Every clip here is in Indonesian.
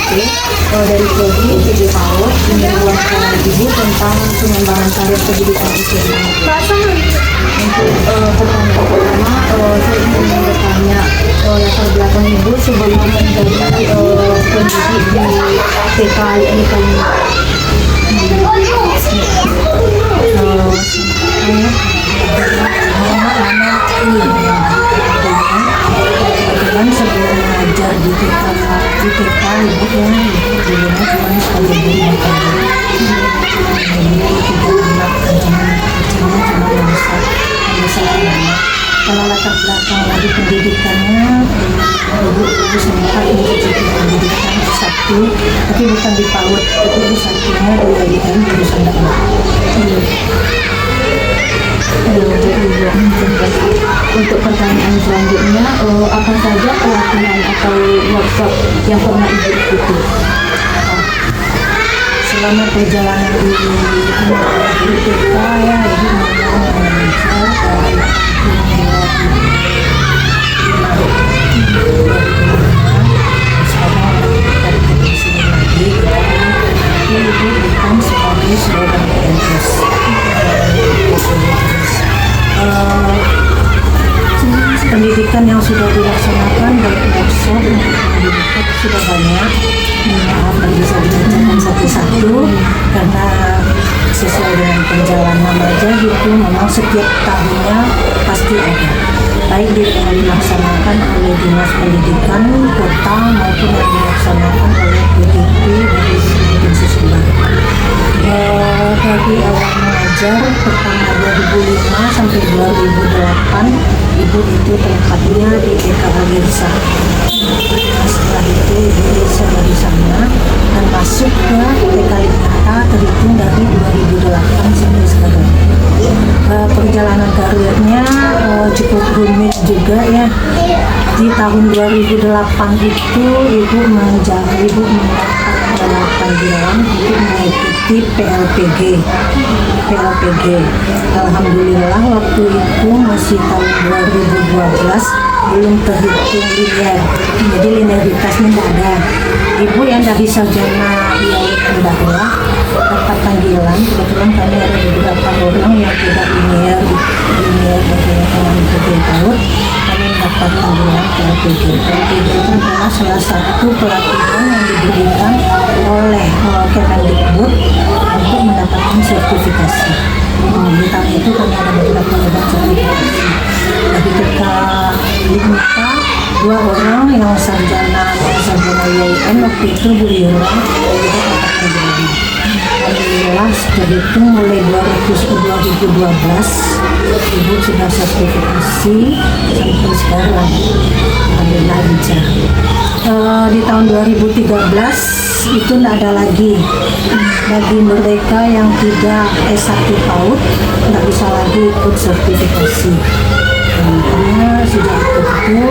dari Prodi PG PAUD penyuluhan kepada ibu tentang pengembangan karir pendidikan usia anak. Untuk pertanyaan pertama, saya ingin bertanya latar belakang ibu sebelum menjadi pendidik di TK ini kan. Kebetulan sebelum mengajar di TK ibu ya dulunya cuma sebagai ibu rumah tangga. Tiga anak kecilnya cuma besar anak. Kalau latar belakang lagi pendidikannya, ibu sempat mengikuti pendidikan S1, tapi bukan di PAUD, tapi S1-nya di UIN jurusan dakwah. Untuk pertanyaan selanjutnya, apa saja pelatihan atau workshop yang pernah ibu ikuti? Selama perjalanan di TK ya, ibu bukan sebagai seorang PNS. Pendidikan yang sudah dilaksanakan baik workshop untuk pendidikan sudah banyak. Maaf bisa dibacakan satu-satu karena sesuai dengan perjalanan aja gitu. Memang setiap tahunnya pasti ada, baik yang dilaksanakan oleh Dinas Pendidikan Kota maupun yang dilaksanakan oleh PDP dari Provinsi Sumbar. Dari awal mengajar pertama 2005 sampai 2008 ibu itu tempatnya di TK Agirsa. Setelah itu ibu berusaha dari sana dan masuk ke TK Lingkata terhitung dari 2008 sampai sekarang. Perjalanan karirnya cukup rumit juga ya. Di tahun 2008 itu ibu mendapat panggilan untuk mengikuti PLPG. Alhamdulillah waktu itu masih tahun 2012, belum terhitung linear, jadi linearitasnya tidak ada. Ibu yang dari sarjana IAIN dakwah dapat panggilan. Kebetulan kami ada beberapa orang yang tidak linear bagaimana dengan PAUD. Kami dapat panggilan PLPG. PLPG itu adalah salah satu pelatihan yang diberikan oleh Kemendikbud untuk mendapatkan sertifikasi. Di tahun itu kami ada beberapa program sertifikasi. Dari TK Lingkata, 2 orang yang sarjana IAIN waktu itu Bu Yura juga dapat panggilan. Alhamdulillah terhitung mulai 2012 ibu sudah sertifikasi sampai sekarang. Alhamdulillah lancar. Di tahun 2013 itu tidak ada lagi bagi mereka yang tidak S1 PAUD, tidak bisa lagi ikut sertifikasi. Karena sejak itu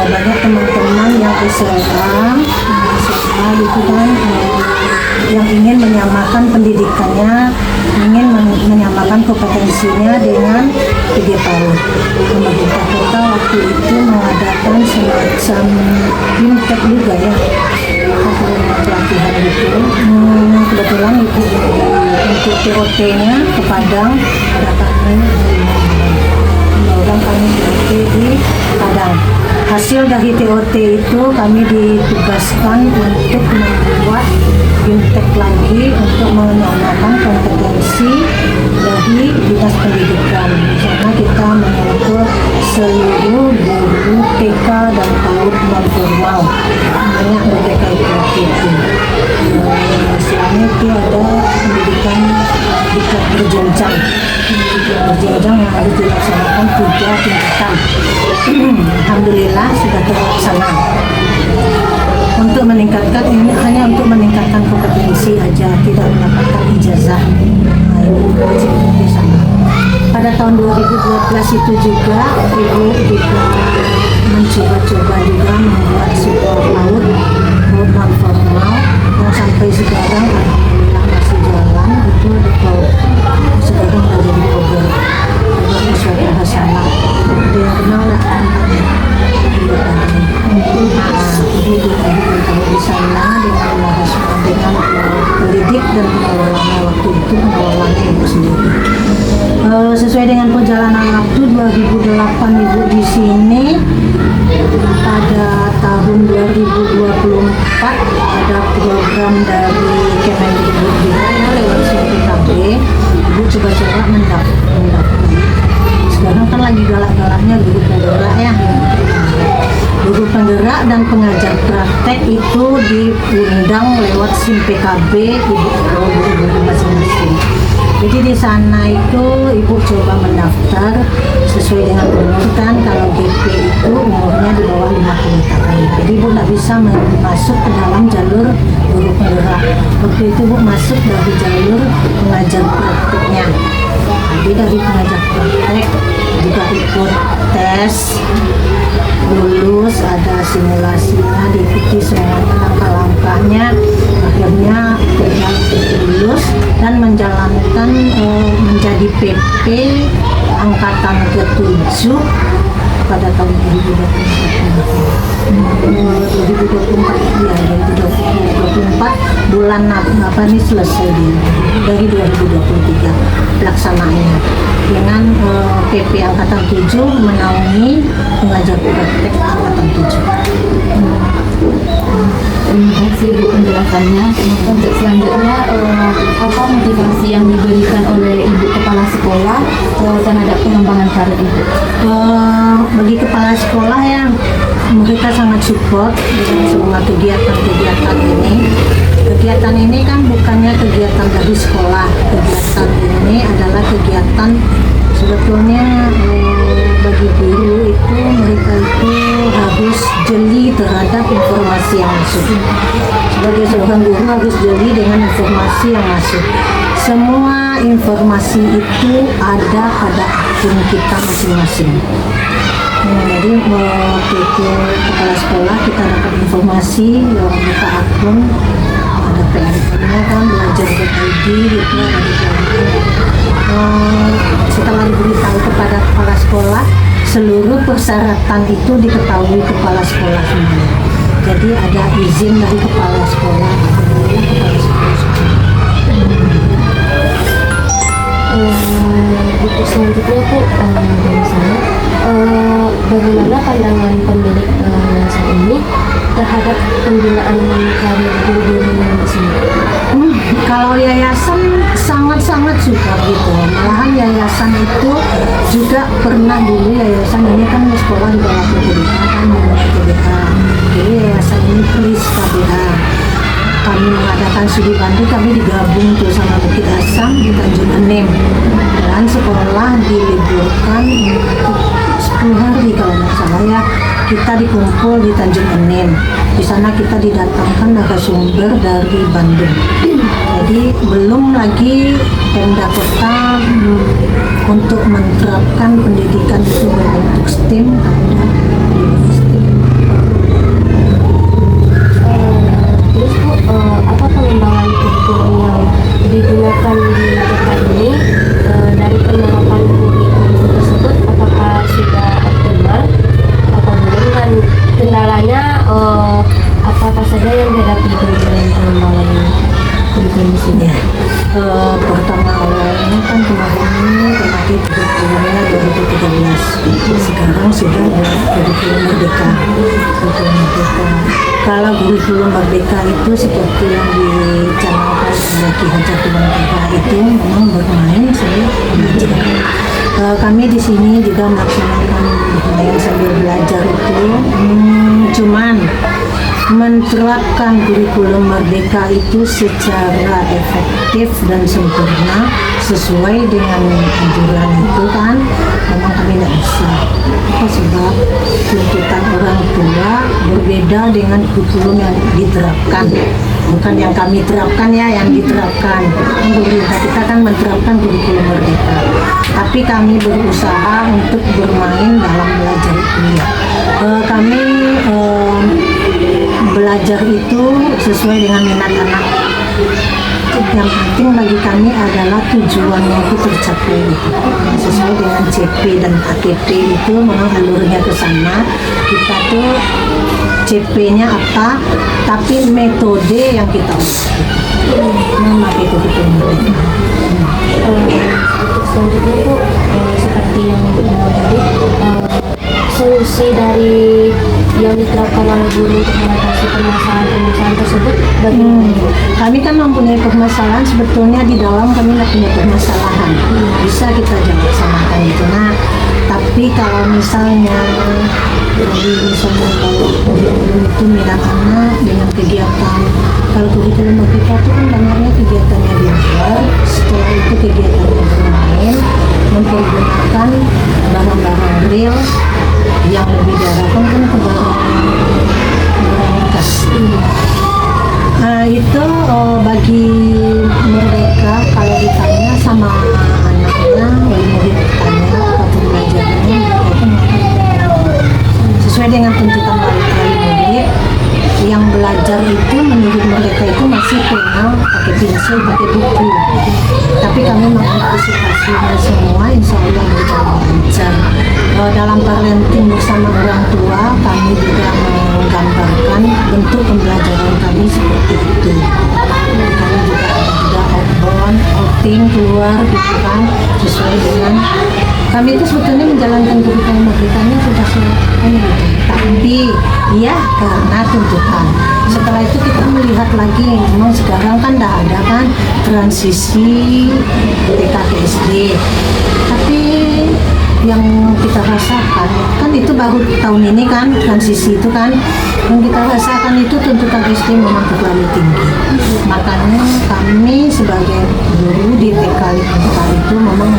banyak teman-teman yang SMA itu kan yang ingin menyamakan pendidikannya, ingin menyamakan kompetensinya dengan PG PAUD. Pemerintah kota waktu itu mengadakan semacam Bimtek juga ya, pelatihan itu. Kebetulan ibu untuk TOT-nya ke Padang, datangnya orang kami TOT di Padang. Hasil dari TOT itu kami ditugaskan untuk membuat Bimtek lagi untuk menyamakan kompetensi dari Dinas Pendidikan. Di sana kita mengatur seluruh guru TK dan PAUD non formal, banyak mereka itu. Misalnya itu ada pendidikan berjenjang yang harus dilaksanakan 3 tingkatan. Alhamdulillah sudah terlaksana. Untuk meningkatkan ini hanya untuk meningkatkan kompetensi aja, tidak mendapatkan ijazah. Di sana. Pada tahun 2012 itu juga ibu mencoba juga membuat sebuah PAUD non formal yang sampai sekarang alhamdulillah masih jalan. Itu sekarang sudah jadi program Isyarat Hasanah. Dia kenal lah kan. Ibu di sana dengan pendidik dan pengelolanya waktu itu, pengelolanya ibu sendiri. Sesuai dengan perjalanan waktu 2008 ibu di sini, pada tahun 2024 ada program dari Kemendikbud lewat CPKB, ibu coba-coba mendaftar. Sekarang kan lagi galak-galaknya guru penggerak ya. Guru penggerak dan pengajar praktek itu diundang lewat SIM PKB ibu guru masing-masing. Jadi di sana itu ibu coba mendaftar sesuai dengan umur kan, kalau GP itu umurnya di bawah 50 tahun. Jadi ibu tidak bisa masuk ke dalam jalur guru penggerak. Waktu itu ibu masuk dari jalur pengajar prakteknya. Jadi dari pengajar praktek juga ikut tes, lulus, ada simulasinya, diikuti semua langkah-langkahnya, akhirnya lulus dan menjalankan menjadi PP angkatan ke-7 pada tahun 2024 bulan apa nih selesai dari 2023 pelaksanaannya dengan PP angkatan 7 menaungi pengajar praktek angkatan 7. Terima kasih Ibu penjelasannya. Untuk selanjutnya, apa motivasi yang diberikan oleh Ibu Kepala Sekolah terhadap pengembangan karir Ibu? Bagi kepala sekolah ya, mereka sangat support dengan semua kegiatan-kegiatan ini. Kegiatan ini kan bukannya kegiatan dari sekolah. Kegiatan ini adalah kegiatan sebetulnya bagi guru itu, mereka itu harus jeli terhadap informasi yang masuk. Sebagai seorang guru harus jeli dengan informasi yang masuk. Semua informasi itu ada pada akun kita masing-masing. Jadi waktu kepala sekolah kita dapat informasi lewat buka akun, ada PR-nya kan, belajar.id gitu, ada setelah diberitahu kepada kepala sekolah, seluruh persyaratan itu diketahui kepala sekolah semua. Jadi ada izin dari kepala sekolah. Untuk selanjutnya Bu, dari saya, bagaimana pandangan pemilik yayasan ini terhadap pembinaan karir guru-guru yang di sini? Kalau yayasan sangat-sangat suka gitu. Malahan yayasan itu juga pernah dulu, yayasan ini kan sekolah di bawah PTBK kan, jadi yayasan ini Kris KBH. Kami mengadakan studi banding, kami digabung tuh sama Bukit Asam di Tanjung Enim, dan sekolah diliburkan untuk 10 hari kalau nggak salah ya. Kita dikumpul di Tanjung Enim. Di sana kita didatangkan narasumber dari Bandung. Jadi belum lagi Pemda Kota untuk menerapkan pendidikan itu berbentuk STEM, ada di STEM. Terus Bu, apa pengembangan kurikulum yang digunakan di kota ini dari penerapan kurikulum tersebut, apakah sudah optimal atau belum, dan kendalanya apa saja yang dihadapi dalam pengembangan kurikulum di sini? Pertama awalnya kan kemarin ini kurikulumnya 2013, sekarang sudah kurikulum merdeka. Kalau kurikulum merdeka itu seperti yang dicanangkan oleh Ki Hajar Dewantara itu memang bermain sambil belajar. Kami di sini juga melaksanakan bermain sambil belajar itu, cuman menerapkan kurikulum merdeka itu secara efektif dan sempurna sesuai dengan anjuran itu kan memang kami tidak bisa. Apa sebab tuntutan orang tua berbeda dengan kurikulum yang diterapkan, bukan yang kami terapkan ya, yang diterapkan. Pemerintah kita kan menerapkan kurikulum merdeka, tapi kami berusaha untuk bermain dalam belajar kuliah. Kami belajar itu sesuai dengan minat anak. Yang penting bagi kami adalah tujuannya itu tercapai gitu. Sesuai dengan CP dan AKP itu memang alurnya ke sana. Kita tuh CP-nya apa, tapi metode yang kita memakai itu mereka. Selanjutnya itu seperti yang tadi solusi dari yang diterapkan oleh guru untuk mengatasi permasalahan tersebut bagaimana? Kami kan mempunyai permasalahan, sebetulnya di dalam kami tidak punya permasalahan. Bisa kita laksanakan itu. Nah, tapi kalau misalnya kalau itu minat anak dengan kegiatan, kalau kurikulum merdeka itu kan banyaknya kegiatannya di luar, setelah itu kegiatannya bermain, mempergunakan barang-barang real yang lebih diarahkan kan ke barang bekas. Nah itu bagi mereka kalau ditanya sama anaknya, wali murid tanya apa pembelajarannya, sesuai dengan tuntutan wali murid yang belajar itu menurut mereka itu masih pena, pakai pensil, pakai buku. Tapi kami mengantisipasi semua, insya Allah berjalan lancar. Dalam parenting bersama orang tua, kami juga menggambarkan bentuk pembelajaran kami seperti itu. Kami juga ada outbound, outing, keluar gitu kan, sesuai dengan kami itu sebetulnya menjalankan kurikulum merdekanya sudah selesai gitu. Tapi ya karena tuntutan. Setelah itu kita melihat lagi, memang sekarang kan dah ada kan transisi TK ke SD. Tapi yang kita rasakan kan itu baru tahun ini kan transisi itu kan, yang kita rasakan itu tuntutan SD memang terlalu tinggi. Makanya kami sebagai guru di TK itu memang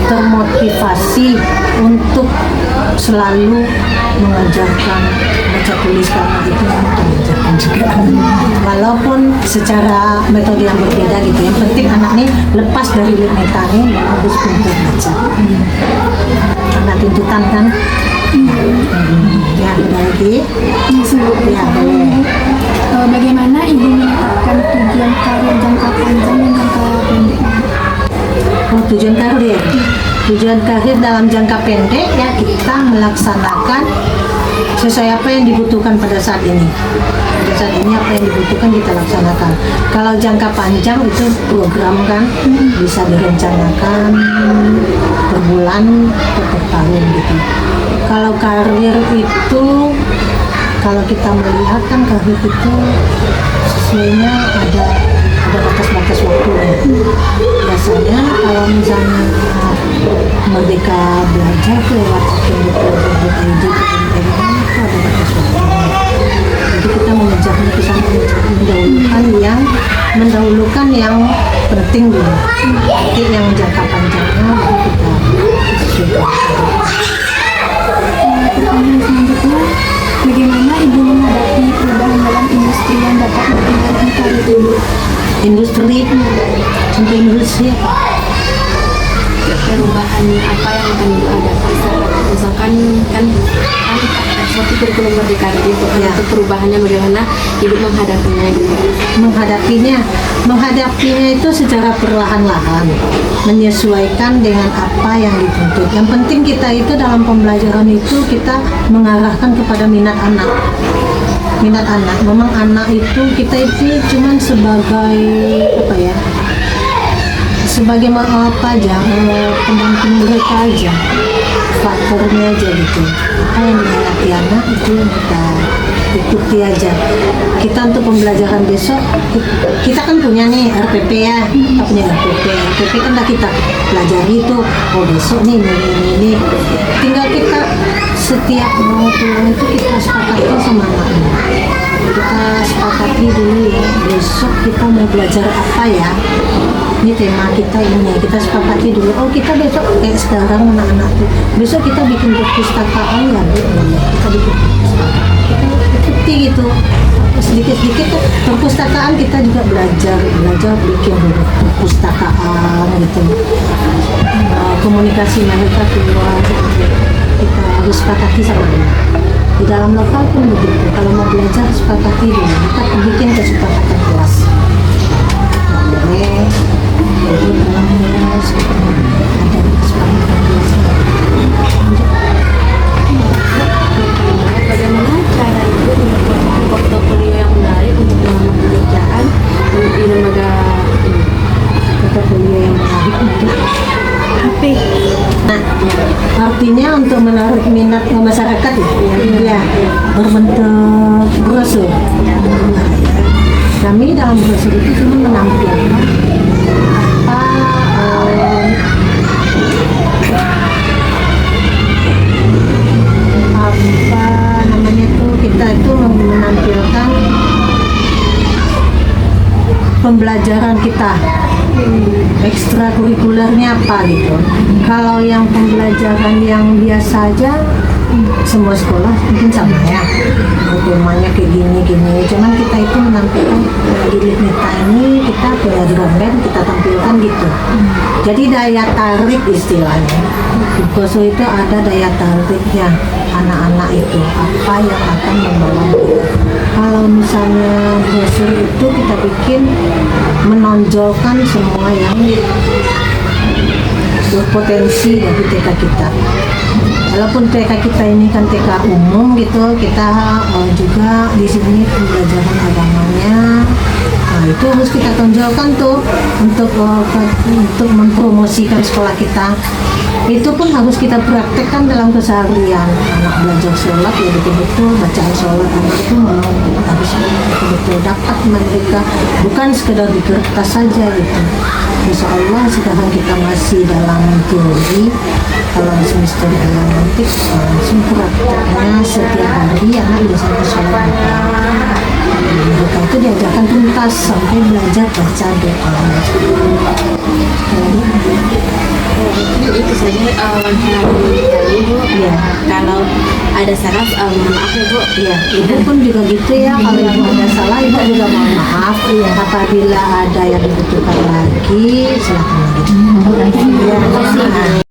termotivasi untuk selalu mengajarkan baca tulis, karena itu memang mengajarkan juga walaupun secara metode yang berbeda gitu. Yang penting anak ini lepas dari meta ini harus pintar baca. Karena tuntutan kan. Ya ada lagi ya boleh. Bagaimana ibu menetapkan tujuan karir jangka panjang dan jangka pendek? Tujuan karir. Tujuan karir dalam jangka pendek ya kita melaksanakan sesuai apa yang dibutuhkan pada saat ini. Pada saat ini apa yang dibutuhkan kita laksanakan. Kalau jangka panjang itu program kan bisa direncanakan per bulan atau per tahun gitu. Kalau karir itu, kalau kita melihat kan karir itu sesuainya ada batas-batas waktu ya. Biasanya kalau misalnya Merdeka Belajar lewat Merdeka.id itu ada batas waktu. Jadi kita mengejarnya ke sana, mendahulukan yang penting dulu. Nanti yang jangka panjangnya baru kita sesuaikan. Pertanyaan selanjutnya, bagaimana ibu menghadapi perubahan dalam industri yang dapat mempengaruhi karir ibu? Industri Perubahan apa yang akan ibu hadapi? Misalkan kan seperti kurikulum merdeka itu untuk perubahannya bagaimana ibu menghadapinya gitu. Menghadapinya itu secara perlahan-lahan, menyesuaikan dengan apa yang dituntut. Yang penting kita itu dalam pembelajaran itu kita mengarahkan kepada minat anak. Memang anak itu kita itu cuman sebagai apa ya? Sebagai apa aja, pendamping mereka aja, faktornya aja gitu. Apa yang diminati anak itu yang kita ikuti aja. Kita untuk pembelajaran besok, kita kan punya nih RPP ya, kita punya RPP kan dah kita pelajari itu. Oh besok nih ini. Tinggal kita setiap mau pulang itu kita sepakati sama anaknya. Kita sepakati dulu ya, besok kita mau belajar apa ya. Ini tema kita ini, kita sepakati dulu. Oh kita besok kayak sekarang anak-anak tuh, besok kita bikin perpustakaan ya, kita bikin perpustakaan. Kita ikuti gitu, sedikit-sedikit perpustakaan kita juga belajar bikin perpustakaan gitu. Komunikasi mereka keluar, kita harus sepakati sama dia. Di dalam lokal pun begitu, kalau mau belajar sepakati dulu, kita bikin kesepakatan kelas. artinya untuk menarik minat masyarakat ya, berbentuk brosur. Kami dalam brosur itu cuma menampilkan apa namanya tuh, kita itu menampilkan pembelajaran kita, ekstrakurikulernya apa gitu. Kalau yang pembelajaran yang biasa aja semua sekolah mungkin sama ya, hukumannya kayak gini, cuman kita itu menampilkan di Litnita ini kita punya drum band, kita tampilkan gitu. Jadi daya tarik istilahnya di Poso itu ada daya tariknya, anak-anak itu apa yang akan membawa kita. Kalau misalnya brosur itu kita bikin menonjolkan semua yang berpotensi dari TK kita. Walaupun TK kita ini kan TK umum gitu, kita juga di sini pembelajaran agamanya. Nah, itu harus kita tonjolkan tuh untuk mempromosikan sekolah kita. Itu pun harus kita praktekkan dalam keseharian. Anak belajar sholat ya betul-betul bacaan sholat, anak itu harus betul-betul dapat mereka, bukan sekedar di kertas saja gitu. Insya Allah sekarang kita masih dalam teori, kalau semester 2 nanti langsung prakteknya setiap hari anak biasanya sholat duha. Mereka itu diajarkan tuntas sampai belajar baca doa. Itu saja wanita dari Bu. Ya, Kalau ada salah maaf ya Bu. ya, ibu pun juga gitu ya. Kalau ibu ada salah, ibu juga mohon maaf. Apabila ada yang dibutuhkan lagi, silakan lagi. Terima kasih. Ya, terima kasih.